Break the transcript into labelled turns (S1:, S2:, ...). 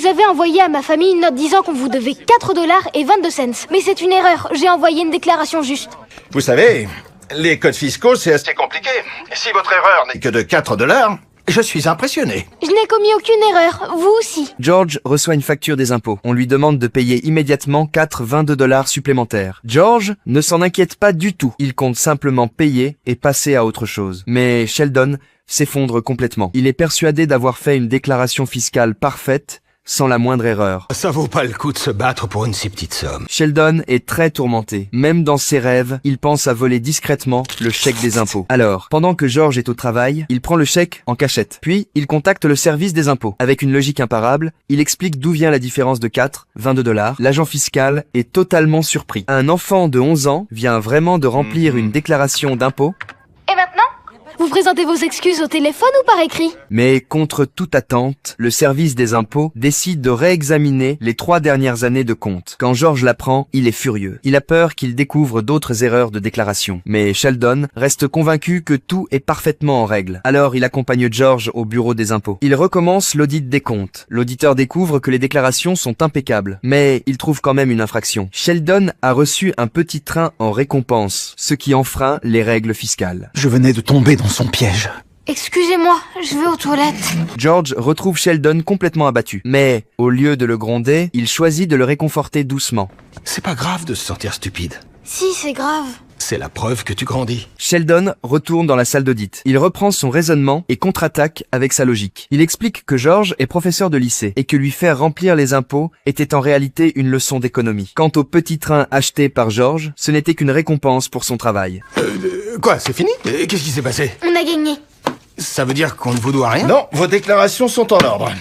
S1: Vous avez envoyé à ma famille une note disant qu'on vous devait 4 $ et 22 cents. Mais c'est une erreur, j'ai envoyé une déclaration juste.
S2: Vous savez, les codes fiscaux, c'est assez compliqué. Si votre erreur n'est que de 4 $, je suis impressionné.
S1: Je n'ai commis aucune erreur, vous aussi.
S3: George reçoit une facture des impôts. On lui demande de payer immédiatement 22 $ supplémentaires. George ne s'en inquiète pas du tout. Il compte simplement payer et passer à autre chose. Mais Sheldon s'effondre complètement. Il est persuadé d'avoir fait une déclaration fiscale parfaite, sans la moindre erreur.
S4: Ça vaut pas le coup de se battre pour une si petite somme.
S3: Sheldon est très tourmenté. Même dans ses rêves, il pense à voler discrètement le chèque des impôts. Alors, pendant que George est au travail, il prend le chèque en cachette. Puis, il contacte le service des impôts. Avec une logique imparable, il explique d'où vient la différence de 22 $. L'agent fiscal est totalement surpris. Un enfant de 11 ans vient vraiment de remplir une déclaration d'impôt.
S1: Et maintenant ? Vous présentez vos excuses au téléphone ou par écrit?
S3: Mais contre toute attente, le service des impôts décide de réexaminer les 3 dernières années de compte. Quand George l'apprend, il est furieux. Il a peur qu'il découvre d'autres erreurs de déclaration. Mais Sheldon reste convaincu que tout est parfaitement en règle. Alors il accompagne George au bureau des impôts. Il recommence l'audit des comptes. L'auditeur découvre que les déclarations sont impeccables. Mais il trouve quand même une infraction. Sheldon a reçu un petit train en récompense, ce qui enfreint les règles fiscales.
S4: Je venais de tomber dans son piège.
S1: Excusez-moi, je vais aux toilettes.
S3: George retrouve Sheldon complètement abattu. Mais, au lieu de le gronder, il choisit de le réconforter doucement.
S4: C'est pas grave de se sentir stupide.
S1: Si, c'est grave.
S4: C'est la preuve que tu grandis.
S3: Sheldon retourne dans la salle d'audit. Il reprend son raisonnement et contre-attaque avec sa logique. Il explique que George est professeur de lycée et que lui faire remplir les impôts était en réalité une leçon d'économie. Quant au petit train acheté par George, ce n'était qu'une récompense pour son travail.
S4: Quoi, c'est fini? Qu'est-ce qui s'est passé?
S1: On a gagné.
S4: Ça veut dire qu'on ne vous doit rien?
S2: Non, vos déclarations sont en ordre.